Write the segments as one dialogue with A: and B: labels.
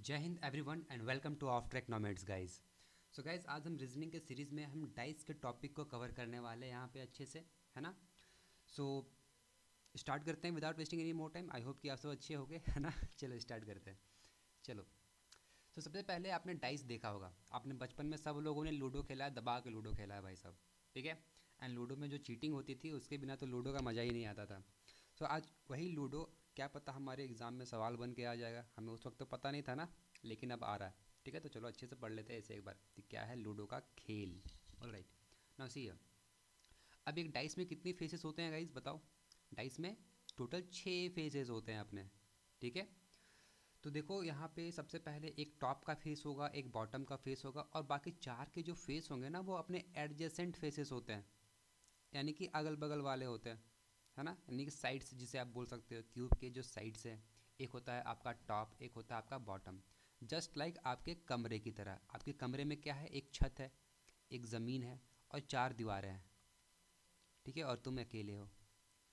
A: जय Hind everyone and welcome to off track nomads guys. So guys, आज हम reasoning के सीरीज़ में हम डाइस के टॉपिक को कवर करने वाले हैं यहाँ पे अच्छे से, है ना। सो स्टार्ट करते हैं without wasting any more time. I hope कि आप सब अच्छे होंगे, है ना। चलो स्टार्ट करते हैं। चलो, तो सबसे पहले आपने डाइस देखा होगा। आपने बचपन में सब लोगों ने लूडो खेला है, दबा के लूडो खेला है भाई साहब, ठीक है। एंड लूडो में जो चीटिंग होती थी उसके बिना तो लूडो का मज़ा ही नहीं आता था। सो आज वही लूडो, क्या पता हमारे एग्ज़ाम में सवाल बन के आ जाएगा, हमें उस वक्त तो पता नहीं था ना, लेकिन अब आ रहा है। ठीक है, तो चलो अच्छे से पढ़ लेते हैं इसे एक बार कि क्या है लूडो का खेल। Alright, now see here. अब एक डाइस में कितनी फेसेस होते हैं गाइस, बताओ। डाइस में टोटल 6 फेसेस होते हैं अपने, ठीक है। तो देखो यहाँ पे सबसे पहले एक टॉप का फेस होगा, एक बॉटम का फेस होगा, और बाकी 4 के जो फेस होंगे ना वो अपने एडजेसेंट फेसेस होते हैं, यानी कि अगल बगल वाले होते हैं, है ना। यानी कि साइड्स जिसे आप बोल सकते हो, क्यूब के जो साइड्स हैं, एक होता है आपका टॉप, एक होता है आपका बॉटम। जस्ट लाइक आपके कमरे की तरह। आपके कमरे में क्या है, एक छत है, एक ज़मीन है और 4 दीवारें हैं, ठीक है, और तुम अकेले हो।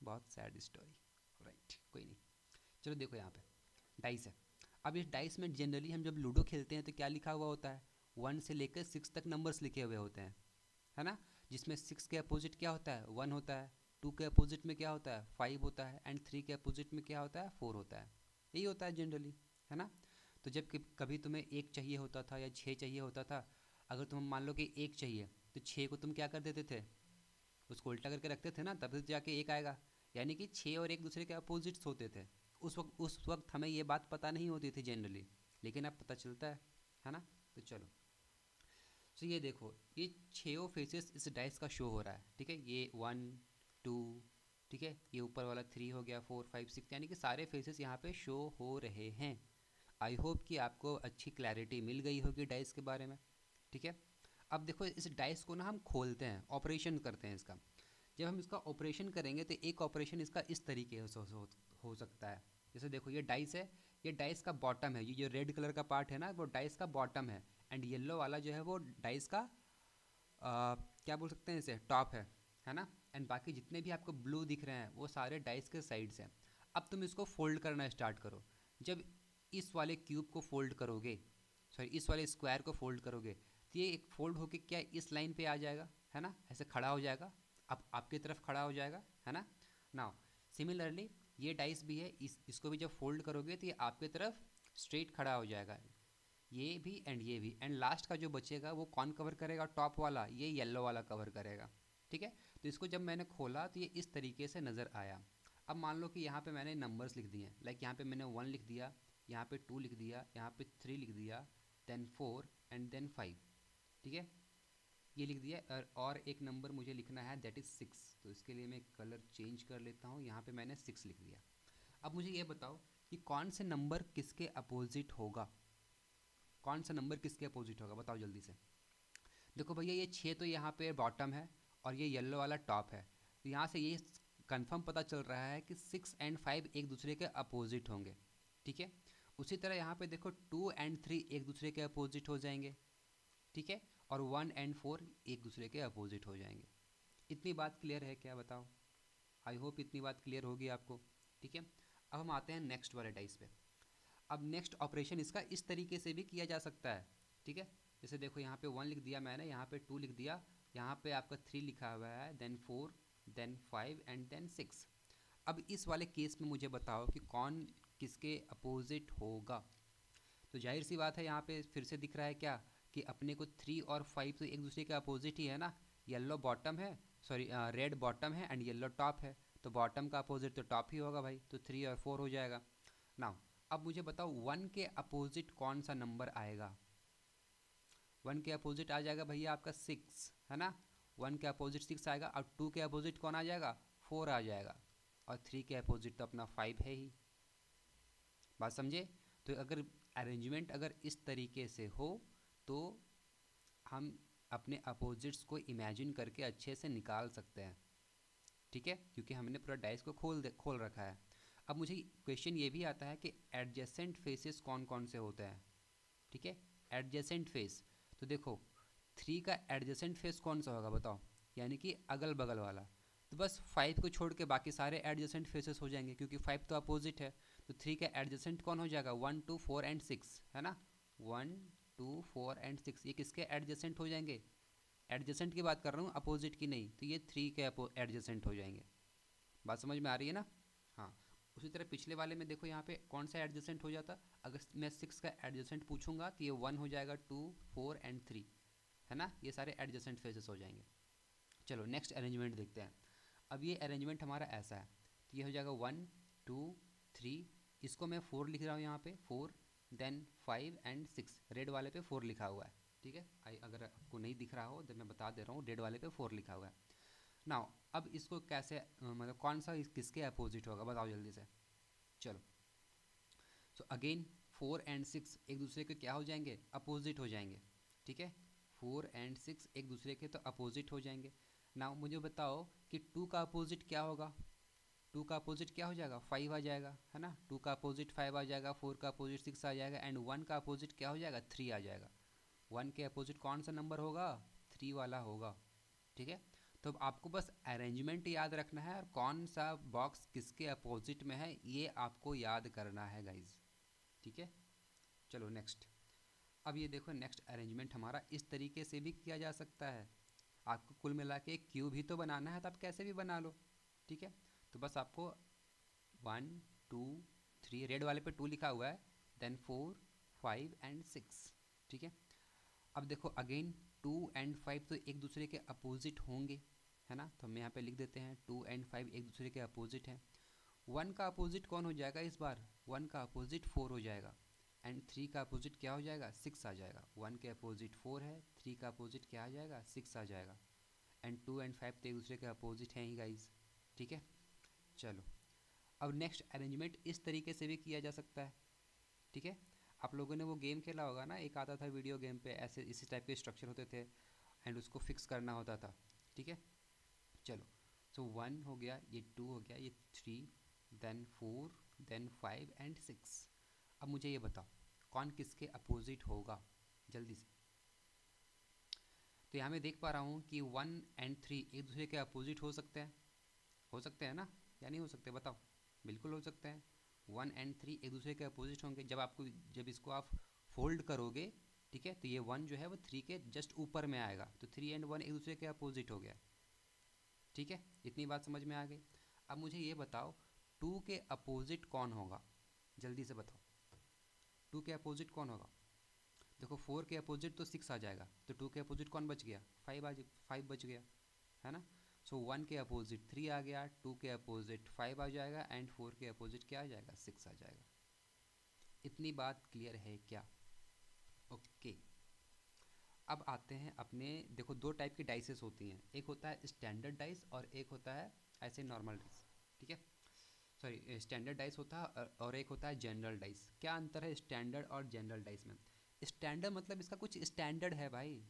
A: बहुत सैड स्टोरी, राइट, कोई नहीं। चलो देखो यहाँ पे डाइस है। अब इस डाइस में जनरली हम जब लूडो खेलते हैं तो क्या लिखा हुआ होता है, 1 से लेकर 6 तक नंबर्स लिखे हुए होते हैं, है ना। जिसमें 6 के अपोजिट क्या होता है, 1 होता है। 2 के अपोजिट में क्या होता है, 5 होता है। एंड 3 के अपोजिट में क्या होता है, 4 होता है। यही होता है जनरली, है ना। तो जब कभी तुम्हें 1 चाहिए होता था या 6 चाहिए होता था, अगर तुम मान लो कि 1 चाहिए तो 6 को तुम क्या कर देते थे, उसको उल्टा करके रखते थे ना, तब से जाके 1 आएगा। यानी कि 6 और 1 दूसरे के अपोजिट्स होते थे। उस वक्त हमें ये बात पता नहीं होती थी जनरली, लेकिन अब पता चलता है ना। तो चलो, तो ये देखो, ये 6 फेसेस इस डाइस का शो हो रहा है, ठीक है। ये 1 2, ठीक है, ये ऊपर वाला 3 हो गया, 4 5 6, यानी कि सारे फेसेस यहाँ पे शो हो रहे हैं। आई होप कि आपको अच्छी क्लैरिटी मिल गई होगी डाइस के बारे में, ठीक है। अब देखो, इस डाइस को ना हम खोलते हैं, ऑपरेशन करते हैं इसका। जब हम इसका ऑपरेशन करेंगे तो एक ऑपरेशन इसका इस तरीके से हो सकता है। जैसे देखो, ये डाइस है, ये डाइस का बॉटम है, ये जो रेड कलर का पार्ट है ना वो डाइस का बॉटम है। एंड येलो वाला जो है वो डाइस का क्या बोल सकते हैं इसे, टॉप है ना। एंड बाकी जितने भी आपको ब्लू दिख रहे हैं वो सारे डाइस के साइड्स हैं। अब तुम इसको फोल्ड करना स्टार्ट करो। जब इस वाले क्यूब को फोल्ड करोगे, सॉरी इस वाले स्क्वायर को फोल्ड करोगे, तो ये एक फोल्ड होके क्या इस लाइन पे आ जाएगा, है ना, ऐसे खड़ा हो जाएगा। अब आपकी तरफ खड़ा हो जाएगा, है ना। नाउ सिमिलरली ये डाइस भी है, इसको भी जब फोल्ड करोगे तो ये आपकी तरफ स्ट्रेट खड़ा हो जाएगा। ये भी एंड ये भी, एंड लास्ट का जो बचेगा वो कौन कवर करेगा, टॉप वाला, ये येलो वाला कवर करेगा, ठीक है। तो इसको जब मैंने खोला तो ये इस तरीके से नज़र आया। अब मान लो कि यहाँ पे मैंने नंबर्स लिख दिए, लाइक यहाँ पे मैंने 1 लिख दिया, यहाँ पे 2 लिख दिया, यहाँ पे 3 लिख दिया, देन 4 एंड देन 5, ठीक है, ये लिख दिया। और एक नंबर मुझे लिखना है, दैट इज़ 6। तो इसके लिए मैं कलर चेंज कर लेता हूँ, यहाँ पे मैंने 6 लिख दिया। अब मुझे ये बताओ कि कौन से नंबर किसके अपोजिट होगा, कौन सा नंबर किसके अपोजिट होगा, बताओ जल्दी से। देखो भैया, ये 6 तो यहाँ पे बॉटम है और ये येलो वाला टॉप है। तो यहाँ से ये कंफर्म पता चल रहा है कि 6 एंड 5 एक दूसरे के अपोजिट होंगे, ठीक है। उसी तरह यहाँ पे देखो 2 एंड 3 एक दूसरे के अपोजिट हो जाएंगे, ठीक है। और 1 एंड 4 एक दूसरे के अपोजिट हो जाएंगे। इतनी बात क्लियर है क्या, बताओ। आई होप इतनी बात क्लियर होगी आपको, ठीक है। अब हम आते हैं नेक्स्ट वाले डाइस पे। अब नेक्स्ट ऑपरेशन इसका इस तरीके से भी किया जा सकता है, ठीक है। जैसे देखो, यहाँ पे 1 लिख दिया मैंने, यहाँ पे 2 लिख दिया, यहाँ पे आपका 3 लिखा हुआ है, देन 4, देन 5 एंड देन 6। अब इस वाले केस में मुझे बताओ कि कौन किसके अपोजिट होगा। तो जाहिर सी बात है, यहाँ पे फिर से दिख रहा है क्या, कि अपने को 3 और 5 तो एक दूसरे के अपोजिट ही है ना। येलो बॉटम है, सॉरी रेड बॉटम है एंड येलो टॉप है, तो बॉटम का अपोजिट तो टॉप ही होगा भाई, तो 3 और 4 हो जाएगा। नाउ अब मुझे बताओ 1 के अपोजिट कौन सा नंबर आएगा। 1 के अपोजिट आ जाएगा भैया आपका 6, है ना। 1 के अपोजिट 6 आएगा, और 2 के अपोजिट कौन आ जाएगा, 4 आ जाएगा, और 3 के अपोजिट तो अपना 5 है ही। बात समझे। तो अगर अरेंजमेंट अगर इस तरीके से हो तो हम अपने अपोजिट्स को इमेजिन करके अच्छे से निकाल सकते हैं, ठीक है, क्योंकि हमने पूरा डाइस को खोल रखा है। अब मुझे क्वेश्चन ये भी आता है कि एडजेसेंट फेसेस कौन कौन से होते हैं, ठीक है। एडजेसेंट फेस, तो देखो 3 का एडजेसेंट फेस कौन सा होगा बताओ, यानी कि अगल बगल वाला। तो बस 5 को छोड़ के बाकी सारे एडजेसेंट फेसेस हो जाएंगे, क्योंकि 5 तो अपोजिट है। तो 3 का एडजेसेंट कौन हो जाएगा? 1 2 4 एंड 6, है ना? 1 2 4 एंड 6 ये किसके एडजेसेंट हो जाएंगे? एडजेसेंट की बात कर रहा हूँ, अपोजिट की नहीं। तो ये 3 के एडजेसेंट हो जाएंगे। बात समझ में आ रही है ना? हाँ। उसी तरह पिछले वाले में देखो यहाँ पे कौन सा एडजेसेंट हो जाता। अगर मैं 6 का एडजेसेंट पूछूंगा तो ये 1 हो जाएगा, 2 4 एंड 3, है ना? ये सारे एडजेसेंट फेसेस हो जाएंगे। चलो नेक्स्ट अरेंजमेंट देखते हैं। अब ये अरेंजमेंट हमारा ऐसा है, तो ये हो जाएगा 1 2 3, इसको मैं 4 लिख रहा हूँ यहाँ पे, 4 देन 5 एंड 6, रेड वाले पे 4 लिखा हुआ है, ठीक है? अगर आपको नहीं दिख रहा हो तो मैं बता दे रहा हूँ, रेड वाले पे 4 लिखा हुआ है। नाउ अब इसको कैसे मतलब कौन सा किसके अपोजिट होगा बताओ जल्दी से। चलो, सो अगेन 4 एंड 6 एक दूसरे के क्या हो जाएंगे? अपोजिट हो जाएंगे, ठीक है? 4 एंड 6 एक दूसरे के तो अपोजिट हो जाएंगे। नाउ मुझे बताओ कि 2 का अपोजिट क्या होगा? 2 का अपोजिट क्या हो जाएगा? 5 आ जाएगा, है ना? 2 का अपोजिट 5 आ जाएगा, 4 का अपोजिट 6 आ जाएगा, एंड 1 का अपोजिट क्या हो जाएगा? 3 आ जाएगा। 1 के अपोजिट कौन सा नंबर होगा? 3 वाला होगा, ठीक है? तो अब आपको बस अरेंजमेंट याद रखना है और कौन सा बॉक्स किसके अपोजिट में है ये आपको याद करना है गाइज, ठीक है? चलो नेक्स्ट। अब ये देखो नेक्स्ट अरेंजमेंट हमारा इस तरीके से भी किया जा सकता है। आपको कुल मिला के एक क्यूब ही तो बनाना है, तो आप कैसे भी बना लो, ठीक है? तो बस आपको 1 2 3, रेड वाले पे 2 लिखा हुआ है, देन 4 5 एंड 6, ठीक है? अब देखो अगेन 2 एंड 5 तो एक दूसरे के अपोजिट होंगे, है ना? तो हम यहाँ पे लिख देते हैं 2 एंड 5 एक दूसरे के अपोजिट हैं। 1 का अपोजिट कौन हो जाएगा इस बार? 1 का अपोजिट 4 हो जाएगा, एंड 3 का अपोजिट क्या हो जाएगा? 6 आ जाएगा। 1 के अपोजिट 4 है, 3 का अपोजिट क्या आ जाएगा? 6 आ जाएगा, एंड 2 एंड 5 तो एक दूसरे के अपोजिट हैं ही गाइज, ठीक है? चलो अब नेक्स्ट अरेंजमेंट इस तरीके से भी किया जा सकता है, ठीक है? आप लोगों ने वो गेम खेला होगा ना, एक आता था वीडियो गेम पे, ऐसे इसी टाइप के स्ट्रक्चर होते थे एंड उसको फिक्स करना होता था, ठीक है? चलो, सो 1 हो गया, ये 2 हो गया, ये 3, देन 4, देन 5 एंड 6। अब मुझे ये बताओ कौन किसके अपोजिट होगा जल्दी से। तो यहाँ मैं देख पा रहा हूँ कि 1 एंड 3 एक दूसरे के अपोजिट हो सकते हैं ना, या नहीं हो सकते बताओ? बिल्कुल हो सकते हैं। 1 एंड 3 एक दूसरे के अपोजिट होंगे। जब इसको आप फोल्ड करोगे, ठीक है, तो ये 1 जो है वो 3 के जस्ट ऊपर में आएगा, तो 3 एंड 1 एक दूसरे के अपोजिट हो गया, ठीक है? इतनी बात समझ में आ गई। अब मुझे ये बताओ 2 के अपोजिट कौन होगा, जल्दी से बताओ। 2 के अपोजिट कौन होगा? देखो 4 के अपोजिट तो 6 आ जाएगा, तो 2 के अपोजिट कौन बच गया? 5 बच गया, है ना? सो 1 के अपोजिट 3 आ गया, 2 के अपोजिट 5 आ जाएगा, एंड 4 के अपोजिट क्या आ जाएगा? 6 आ जाएगा। इतनी बात क्लियर है क्या? ओके। अब आते हैं अपने, देखो 2 टाइप की डाइसेस होती हैं, एक होता है स्टैंडर्ड डाइस और एक होता है ऐसे नॉर्मल डाइस, ठीक है? सॉरी, स्टैंडर्ड डाइस होता है और एक होता है जनरल डाइस। क्या अंतर है स्टैंडर्ड और जनरल डाइस में? स्टैंडर्ड मतलब इसका कुछ स्टैंडर्ड है भाई,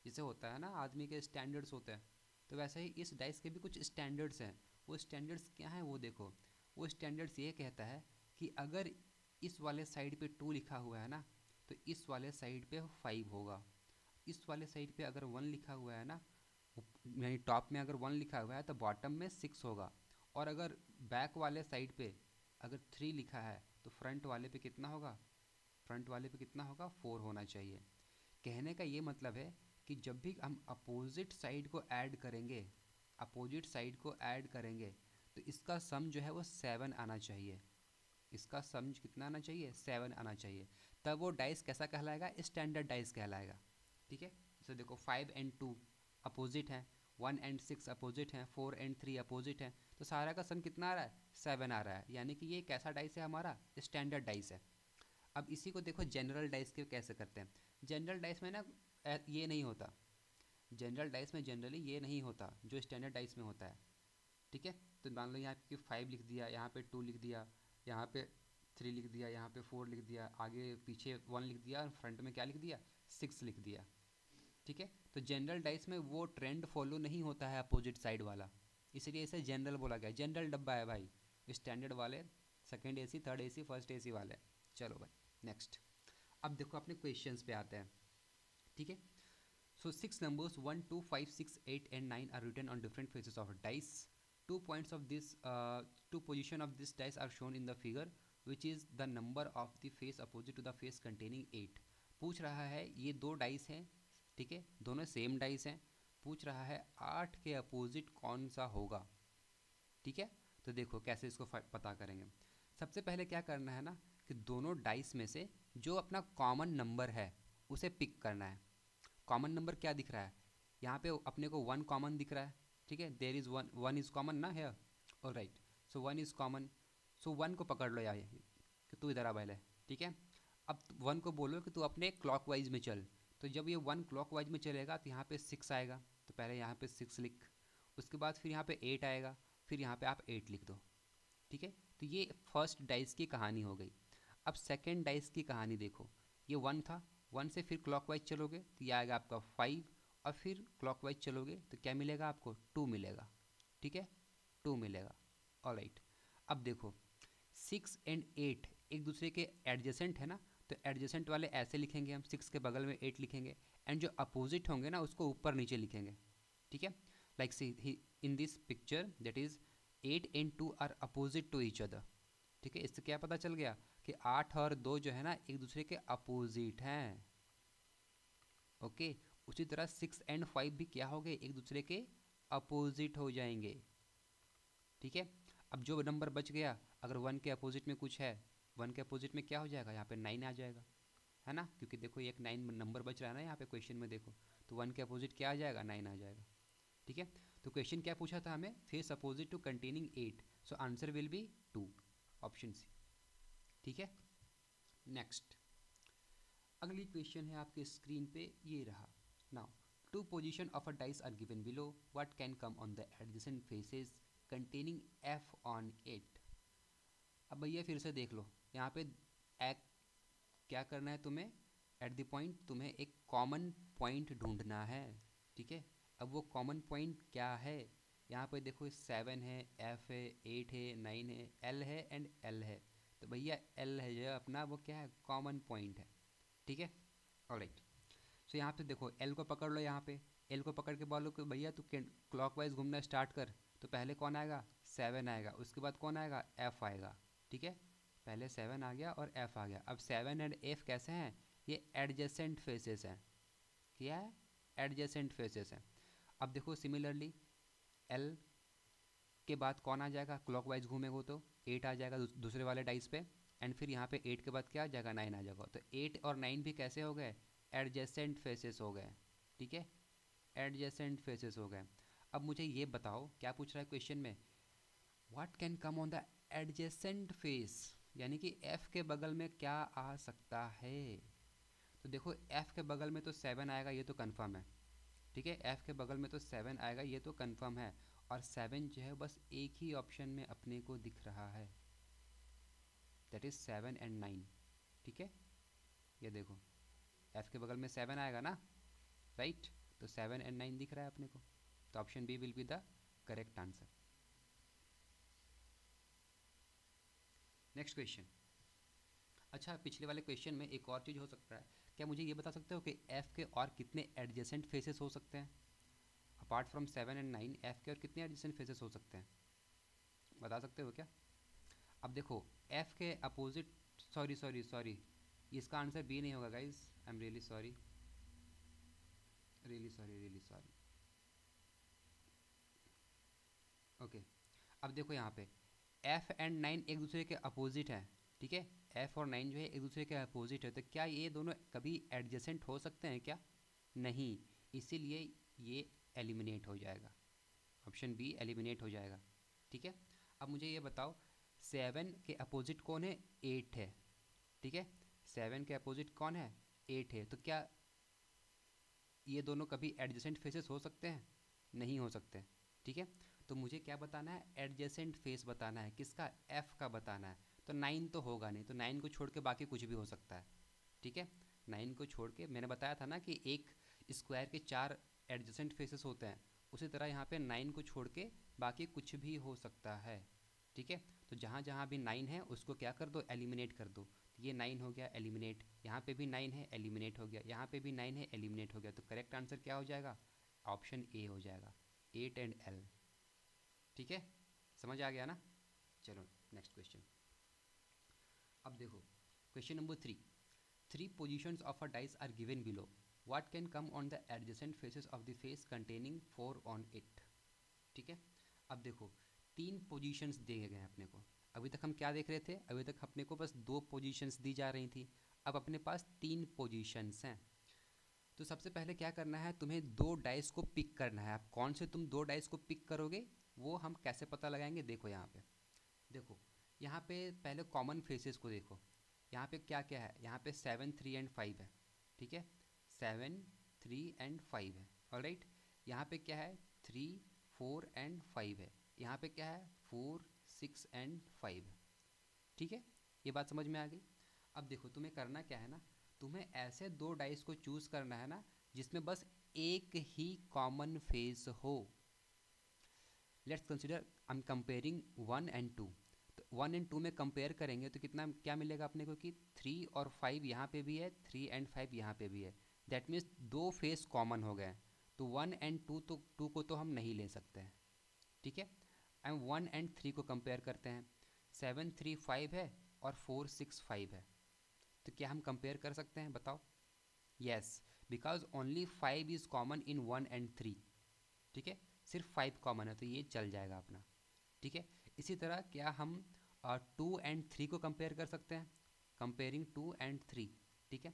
A: जैसे होता है ना आदमी के स्टैंडर्ड्स होते हैं, तो वैसे ही इस डाइस के भी कुछ स्टैंडर्ड्स हैं। वो स्टैंडर्ड्स क्या हैं वो देखो। वो स्टैंडर्ड्स ये कहता है कि अगर इस वाले साइड पे 2 लिखा हुआ है ना, तो इस वाले साइड पे 5 होगा। इस वाले साइड पे अगर 1 लिखा हुआ है ना, यानी टॉप में अगर 1 लिखा हुआ है तो बॉटम में 6 होगा। और अगर बैक वाले साइड पे अगर 3 लिखा है तो फ्रंट वाले पे कितना होगा? फ्रंट वाले पे कितना होगा? 4 होना चाहिए। कहने का ये मतलब है कि जब भी हम अपोजिट साइड को ऐड करेंगे, अपोजिट साइड को ऐड करेंगे, तो इसका सम जो है वो 7 आना चाहिए। इसका सम कितना आना चाहिए? 7 आना चाहिए। तब वो डाइस कैसा कहलाएगा? स्टैंडर्ड डाइस कहलाएगा, ठीक है? जैसे देखो 5 एंड 2 अपोजिट हैं, 1 एंड 6 अपोजिट हैं, 4 एंड 3 अपोजिट हैं, तो सारा का सम कितना आ रहा है? 7 आ रहा है, यानी कि ये कैसा डाइस है हमारा? स्टैंडर्ड डाइस है। अब इसी को देखो जनरल डाइस के कैसे करते हैं। जनरल डाइस में ना ये नहीं होता, जनरल डाइस में जनरली ये नहीं होता जो स्टैंडर्ड डाइस में होता है, ठीक है? तो मान लो यहाँ पे 5 लिख दिया, यहाँ पे 2 लिख दिया, यहाँ पे 3 लिख दिया, यहाँ पे 4 लिख दिया, आगे पीछे 1 लिख दिया और फ्रंट में क्या लिख दिया? 6 लिख दिया, ठीक है? तो जनरल डाइस में वो ट्रेंड फॉलो नहीं होता है अपोजिट साइड वाला, इसलिए इसे जनरल बोला गया। जनरल डब्बा है भाई, स्टैंडर्ड वाले second AC, third AC, first AC वाले। चलो भाई नेक्स्ट। अब देखो अपने क्वेश्चंस पे आते हैं, ठीक है? So 6 numbers 1, 2, 5, 6, 8 and 9 are written on different faces of a dice. 2 points of this, 2 position of this dice are shown in the figure. Which is the number of the face opposite to the face containing 8। पूछ रहा है ये दो dice हैं, ठीक है, दोनों same dice हैं, पूछ रहा है 8 के अपोजिट कौन सा होगा, ठीक है। तो देखो कैसे इसको पता करेंगे। सबसे पहले क्या करना है ना कि दोनों डाइस में से जो अपना कॉमन नंबर है उसे पिक करना है। कॉमन नंबर क्या दिख रहा है यहाँ पे, अपने को 1 कॉमन दिख रहा है, ठीक है, देयर इज़ 1, 1 इज़ कॉमन ना है, all right, so 1 is common, so 1 को पकड़ लो यार कि तू इधर आ पहले, ठीक है। अब 1 को बोलो कि तू अपने क्लॉकवाइज में चल, तो जब ये 1 क्लॉकवाइज में चलेगा तो यहाँ पे 6 आएगा, तो पहले यहाँ पे 6 लिख, उसके बाद फिर यहाँ पे 8 आएगा, फिर यहाँ पे आप 8 लिख दो, ठीक है। तो ये फर्स्ट डाइस की कहानी हो गई। अब सेकेंड डाइस की कहानी देखो, ये 1 था, 1 से फिर क्लॉकवाइज चलोगे तो ये आएगा आपका 5, और फिर क्लॉकवाइज चलोगे तो क्या मिलेगा आपको, 2 मिलेगा, ठीक है, 2 मिलेगा, ऑलराइट। अब देखो 6 एंड 8 एक दूसरे के एडजेसेंट है ना, तो एडजेसेंट वाले ऐसे लिखेंगे हम, 6 के बगल में 8 लिखेंगे, एंड जो अपोजिट होंगे ना उसको ऊपर नीचे लिखेंगे, ठीक है। Like see in this picture that is 8 and 2 are opposite to each other, ठीक है। इससे क्या पता चल गया कि 8 और 2 जो है ना एक दूसरे के अपोजिट हैं, ओके। उसी तरह 6 एंड 5 भी क्या हो गए, एक दूसरे के अपोजिट हो जाएंगे, ठीक है। अब जो नंबर बच गया, अगर 1 के अपोजिट में कुछ है, 1 के अपोजिट में क्या हो जाएगा, यहाँ पे 9 आ जाएगा, है ना, क्योंकि देखो एक 9 नंबर बच रहा है ना यहाँ पे क्वेश्चन में, देखो तो 1 के अपोजिट क्या आ जाएगा, 9 आ जाएगा, ठीक है। तो क्वेश्चन क्या पूछा था हमें, face opposite to containing 8, so answer will be 2, option C, ठीक है। नेक्स्ट अगली क्वेश्चन है आपके स्क्रीन पे, ये रहा। Now two position of a dice are given below, what can come on the adjacent faces containing f on 8। अब भैया फिर से देख लो, यहाँ पे एक क्या करना है तुम्हें, एट द पॉइंट तुम्हें एक कॉमन पॉइंट ढूंढना है, ठीक है। अब वो कॉमन पॉइंट क्या है, यहाँ पे देखो 7 है, f है, 8 है, 9 है, l है एंड l है, तो भैया l है जो अपना वो क्या है, कॉमन पॉइंट है, ठीक है, ऑलराइट। सो यहाँ पे देखो l को पकड़ लो, यहाँ पे l को पकड़ के बोलो कि भैया तू क्लॉकवाइज घूमना स्टार्ट कर, तो पहले कौन आएगा, 7 आएगा, उसके बाद कौन आएगा, f आएगा, ठीक है। पहले 7 आ गया और f आ गया। अब 7 एंड f कैसे हैं, ये एडजेसेंट फेसेस हैं, क्या है, एडजेसेंट फेसेस हैं। अब देखो सिमिलरली l के बाद कौन आ जाएगा, क्लॉकवाइज घूमेगा तो 8 आ जाएगा दूसरे वाले डाइस पे, एंड फिर यहाँ पे 8 के बाद क्या आ जाएगा, 9 आ जाएगा, तो 8 और 9 भी कैसे हो गए, एडजेसेंट फेसेस हो गए, ठीक है, एडजेसेंट फेसेस हो गए। अब मुझे ये बताओ क्या पूछ रहा है क्वेश्चन में, what can come on the adjacent face, यानी कि f के बगल में क्या आ सकता है। तो देखो f के बगल में तो 7 आएगा, ये तो कंफर्म है, ठीक है, f के बगल में तो 7 आएगा, ये तो कंफर्म है, और 7 जो है बस एक ही ऑप्शन में अपने को दिख रहा है, दैट इज 7 एंड 9, ठीक है। ये देखो f के बगल में 7 आएगा ना, राइट, तो 7 एंड 9 दिख रहा है अपने को, तो option B will be the correct answer. Next question. अच्छा पिछले वाले क्वेश्चन में एक और चीज़ हो सकता है, क्या मुझे ये बता सकते हो कि f के और कितने एडजेसेंट फेसेस हो सकते हैं, अपार्ट फ्रॉम 7 एंड 9 f के और कितने एडजेसेंट फेसेस हो सकते हैं, बता सकते हो क्या। अब देखो f के अपोजिट, सॉरी सॉरी सॉरी, इसका आंसर बी नहीं होगा guys, I am really sorry, really sorry, really sorry, okay. अब देखो यहाँ पे f एंड 9 एक दूसरे के अपोजिट हैं, ठीक है, f और 9 जो है एक दूसरे के अपोजिट है, तो क्या ये दोनों कभी एडजेसेंट हो सकते हैं क्या, नहीं, इसीलिए ये एलिमिनेट हो जाएगा, ऑप्शन बी एलिमिनेट हो जाएगा, ठीक है। अब मुझे ये बताओ 7 के अपोजिट कौन है, 8 है, ठीक है, 7 के अपोजिट कौन है, 8 है, तो क्या ये दोनों कभी एडजेसेंट फेसेस हो सकते हैं, नहीं हो सकते, ठीक है। तो मुझे क्या बताना है, एडजेसेंट फेस बताना है, किसका, f का बताना है, तो 9 तो होगा नहीं, तो 9 को छोड़ के बाकी कुछ भी हो सकता है, ठीक है। 9 को छोड़ के मैंने बताया था ना कि एक स्क्वायर के 4 एडजेसेंट फेसेस होते हैं, उसी तरह यहाँ पे 9 को छोड़ के बाकी कुछ भी हो सकता है, ठीक है। तो जहाँ जहाँ भी 9 है उसको क्या कर दो, एलिमिनेट कर दो, तो ये 9 हो गया एलिमिनेट, यहाँ पे भी 9 है एलिमिनेट हो गया, यहाँ पे भी 9 है एलिमिनेट हो गया, तो करेक्ट आंसर क्या हो जाएगा, ऑप्शन ए हो जाएगा, 8 एंड l, ठीक है, समझ आ गया ना। चलो नेक्स्ट क्वेश्चन। अब देखो question number 3, 3 positions of a dice are given below. What can come on the adjacent faces of the face containing 4 on it? ठीक है, अब देखो 3 पोजीशंस दिए गए हैं अपने को। अभी तक हम क्या देख रहे थे, अभी तक अपने को बस 2 पोजीशंस दी जा रही थी, अब अपने पास 3 पोजीशंस हैं। तो सबसे पहले क्या करना है, तुम्हें 2 डाइस को पिक करना है। अब कौन से तुम 2 डाइस को पिक करोगे वो हम कैसे पता लगाएंगे, देखो यहाँ पे, देखो यहाँ पे पहले कॉमन फेसेस को देखो। यहाँ पे क्या क्या है, यहाँ पे 7, 3 एंड 5 है, ठीक है, 7, 3 एंड 5 है, ऑलराइट। यहाँ पे क्या है, 3, 4 एंड 5 है। यहाँ पे क्या है, 4, 6 एंड 5 है, ठीक है, ये बात समझ में आ गई। अब देखो तुम्हें करना क्या है ना, तुम्हें ऐसे 2 डाइस को चूज़ करना है ना जिसमें बस एक ही कॉमन फेस हो। Let's consider I am comparing 1 and 2। तो 1 एंड 2 में कंपेयर करेंगे तो कितना क्या मिलेगा अपने को कि 3 और 5 यहाँ पे भी है, 3 एंड 5 यहाँ पे भी है। दैट मीन्स 2 फेस कॉमन हो गए। तो 1 एंड 2 तो 2 को तो हम नहीं ले सकते हैं, ठीक है। एंड 1 एंड 3 को कंपेयर करते हैं, 7, 3, 5 है और 4, 6, 5 है। तो क्या हम कंपेयर कर सकते हैं, बताओ? Yes, because only 5 is common in 1 and 3, ठीक है, सिर्फ 5 कॉमन है तो ये चल जाएगा अपना, ठीक है। इसी तरह क्या हम 2 एंड 3 को कंपेयर कर सकते हैं, कंपेयरिंग 2 एंड 3, ठीक है।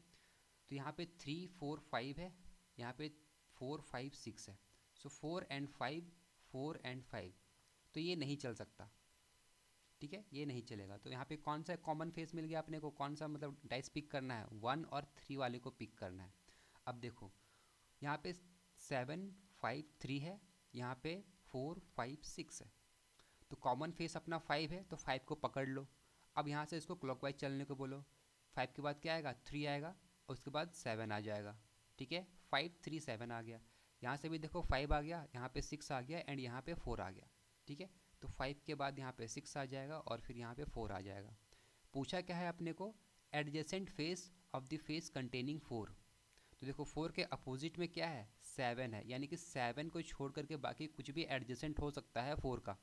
A: तो यहाँ पे 3, 4, 5 है, यहाँ पे 4, 5, 6 है। सो 4 एंड 5, 4 एंड 5, तो ये नहीं चल सकता, ठीक है, ये नहीं चलेगा। तो यहाँ पे कौन सा कॉमन फेस मिल गया अपने को, कौन सा मतलब डाइस पिक करना है, 1 और 3 वाले को पिक करना है। अब देखो यहाँ पे 7, 5, 3 है, यहाँ पे 4, 5, 6 है। तो कॉमन फेस अपना 5 है तो 5 को पकड़ लो। अब यहाँ से इसको क्लॉकवाइज चलने को बोलो। 5 के बाद क्या आएगा, 3 आएगा और उसके बाद 7 आ जाएगा, ठीक है, 5, 3, 7 आ गया। यहाँ से भी देखो 5 आ गया, यहाँ पे 6 आ गया एंड यहाँ पे 4 आ गया, ठीक है। तो 5 के बाद यहाँ पे 6 आ जाएगा और फिर यहाँ पे 4 आ जाएगा। पूछा क्या है अपने को, adjacent face of the face containing 4। तो देखो 4 के अपोजिट में क्या है, 7 है, यानी कि 7 को छोड़ करके बाकी कुछ भी एडजेसेंट हो सकता है 4 का,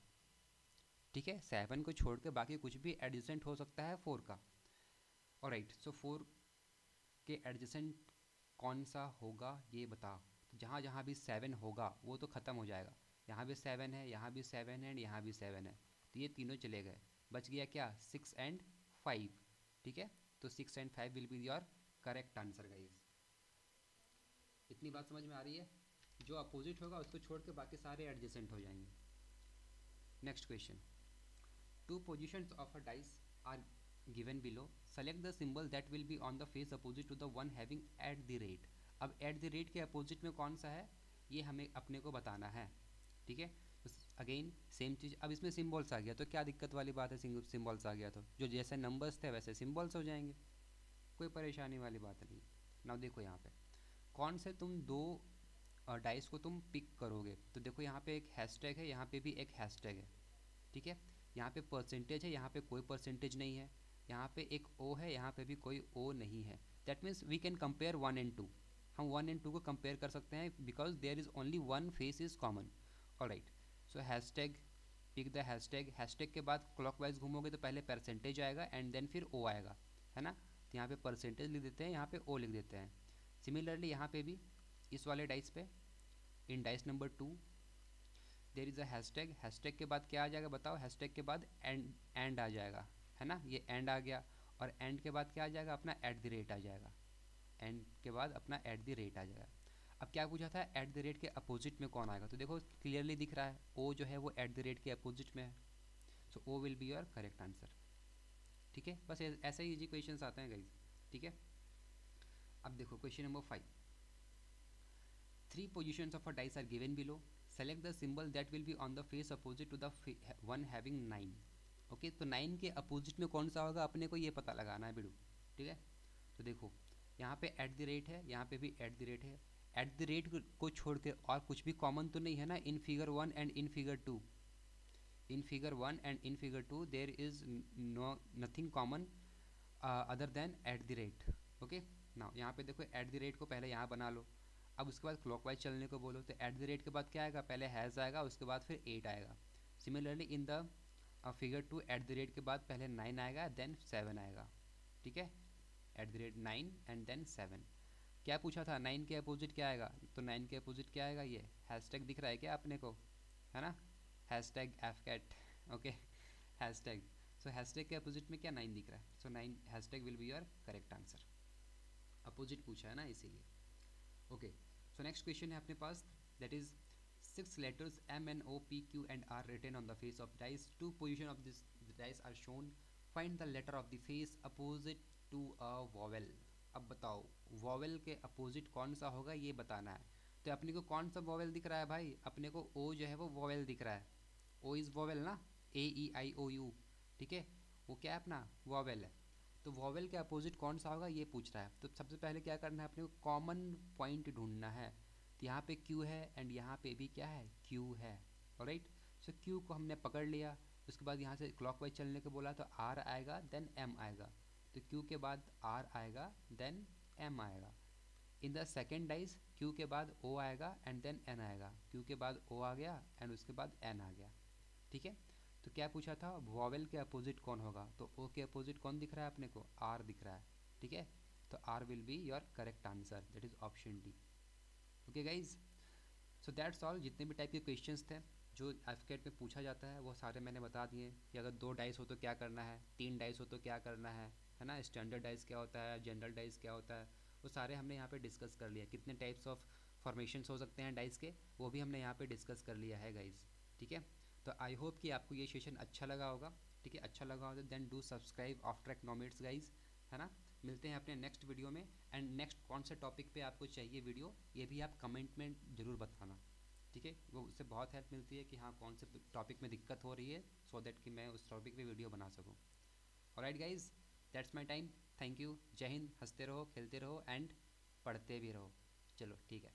A: ठीक है, 7 को छोड़ के बाकी कुछ भी एडजेसेंट हो सकता है 4 का। ऑलराइट, सो 4 के एडजेसेंट कौन सा होगा ये बताओ। तो जहाँ जहाँ भी 7 होगा वो तो ख़त्म हो जाएगा। यहाँ भी 7 है, यहाँ भी 7 है एंड यहाँ भी 7 है, तो ये तीनों चले गए। बच गया क्या, 6 एंड 5, ठीक है। तो 6 and 5 will be your correct answer guys. इतनी बात समझ में आ रही है? जो अपोजिट होगा उसको छोड़ के बाकी सारे एडजेसेंट हो जाएंगे। Next question, 2 positions of a dice are given below. Select the symbol that will be on the face opposite to the one having at the rate. अब at the rate के अपोजिट में कौन सा है ये हमें अपने को बताना है, ठीक है। अगेन सेम चीज़, अब इसमें सिम्बॉल्स आ गया तो क्या दिक्कत वाली बात है, सिम्बॉल्स आ गया तो जो जैसे नंबर्स थे वैसे सिम्बॉल्स हो जाएंगे, कोई परेशानी वाली बात नहीं। ना देखो यहाँ पे कौन से तुम 2 डाइस को तुम पिक करोगे। तो देखो यहाँ पे एक हैशटैग है, यहाँ पे भी एक हैशटैग है, ठीक है। यहाँ पे परसेंटेज है, यहाँ पे कोई परसेंटेज नहीं है, यहाँ पे एक ओ है, यहाँ पे भी कोई ओ नहीं है। That means we can compare 1 and 2, हम 1 एंड 2 को कंपेयर कर सकते हैं because there is only one face is common. Alright, so hashtag, pick the hashtag. Hashtag के बाद क्लॉकवाइज घूमोगे तो पहले परसेंटेज आएगा एंड देन फिर ओ आएगा, है ना। तो यहाँ पे परसेंटेज लिख देते हैं, यहाँ पे ओ लिख देते हैं। सिमिलरली यहाँ पे भी इस वाले डाइस पे, in dice number 2 there is a hashtag. Hashtag के बाद क्या आ जाएगा बताओ, हैशटैग के बाद एंड आ जाएगा, है ना, ये एंड आ गया। और एंड के बाद क्या आ जाएगा अपना एट द रेट आ जाएगा, एंड के बाद अपना एट द रेट आ जाएगा। अब क्या पूछा था, एट द रेट के अपोजिट में कौन आएगा। तो देखो क्लियरली दिख रहा है ओ जो है वो एट द रेट के अपोजिट में है, so O will be your correct answer, ठीक है। बस ऐसे ही इजी क्वेश्चन आते हैं गाइज, ठीक है। अब देखो question number 5, 3 positions of a dice are given below. Select the symbol that will be on the face opposite to the one having 9. Okay, तो 9 के अपोजिट में कौन सा होगा अपने को ये पता लगाना है बिड़ू, ठीक है। तो देखो यहाँ पे एट द रेट है, यहाँ पे भी एट द रेट है। एट द रेट को छोड़ के और कुछ भी कॉमन तो नहीं है ना in figure 1 and in figure 2। In figure 1 and in figure 2 there is no nothing common other than at the rate. Okay, now यहाँ पे देखो एट द रेट को पहले यहाँ बना लो, अब उसके बाद क्लॉकवाइज चलने को बोलो। तो एट द रेट के बाद क्या आएगा, पहले हैज़ आएगा उसके बाद फिर 8 आएगा। Similarly in the figure 2 eight the rate के बाद पहले 9 आएगा देन 7 आएगा, ठीक है, @9 एंड देन 7। क्या पूछा था, 9 के अपोजिट क्या आएगा, तो 9 के अपोजिट क्या आएगा, ये हैशटैग दिख रहा है क्या अपने को, है ना, हैशटैग एफकैट, ओके, हैशटैग। सो हैशटैग के अपोजिट में क्या 9 दिख रहा है, सो 9 hashtag will be your correct answer, opposite पूछा है ना इसीलिए। ओके, सो नेक्स्ट क्वेश्चन है अपने पास, that is 6 letters M, N, O, P, Q and R written on the face of dice. Two position of this the dice are shown. Find the letter of the face opposite to a vowel. अब बताओ vowel के opposite कौन सा होगा ये बताना है। तो अपने को कौन सा वॉवेल दिख रहा है भाई, अपने को ओ जो है वो वॉवेल दिख रहा है, ओ इज़ वॉवेल ना, AEIOU, ठीक है, वो क्या है अपना वॉवेल है। तो वॉवेल के अपोजिट कौन सा होगा ये पूछ रहा है। तो सबसे पहले क्या करना है, अपने को कॉमन पॉइंट ढूंढना है। तो यहाँ पे Q है एंड यहाँ पे भी क्या है, Q है, ऑलराइट। सो Q को हमने पकड़ लिया, उसके बाद यहाँ से क्लॉकवाइज चलने को बोला तो R आएगा देन M आएगा, तो Q के बाद R आएगा देन M आएगा। In the second dice Q के बाद O आएगा एंड देन N आएगा, Q के बाद O आ गया एंड उसके बाद N आ गया, ठीक है। तो क्या पूछा था, वॉवेल के अपोजिट कौन होगा, तो O के अपोजिट कौन दिख रहा है अपने को, R दिख रहा है, ठीक है। तो R will be your correct answer, that is option D. Okay guys, so that's all. जितने भी टाइप के क्वेश्चंस थे जो एफकेट में पूछा जाता है वो सारे मैंने बता दिए कि अगर 2 डाइस हो तो क्या करना है, 3 डाइस हो तो क्या करना है ना, स्टैंडर्ड डाइस क्या होता है, जनरल डाइस क्या होता है, वो सारे हमने यहाँ पे डिस्कस कर लिया। कितने टाइप्स ऑफ फॉर्मेशंस हो सकते हैं डाइस के, वो भी हमने यहाँ पे डिस्कस कर लिया है गाइज, ठीक है। तो आई होप कि आपको ये सेशन अच्छा लगा होगा, ठीक है। अच्छा लगा होगा then do subscribe off track nomads guys, है ना। मिलते हैं अपने नेक्स्ट वीडियो में, एंड नेक्स्ट कौन से टॉपिक पे आपको चाहिए वीडियो ये भी आप कमेंट में ज़रूर बताना, ठीक है। वो उससे बहुत हेल्प मिलती है कि हाँ कौन से टॉपिक में दिक्कत हो रही है, सो दैट कि मैं उस टॉपिक पे वीडियो बना सकूँ। Alright guys, that's my time, thank you, जय हिंद, हंसते रहो, खेलते रहो एंड पढ़ते भी रहो। चलो ठीक है।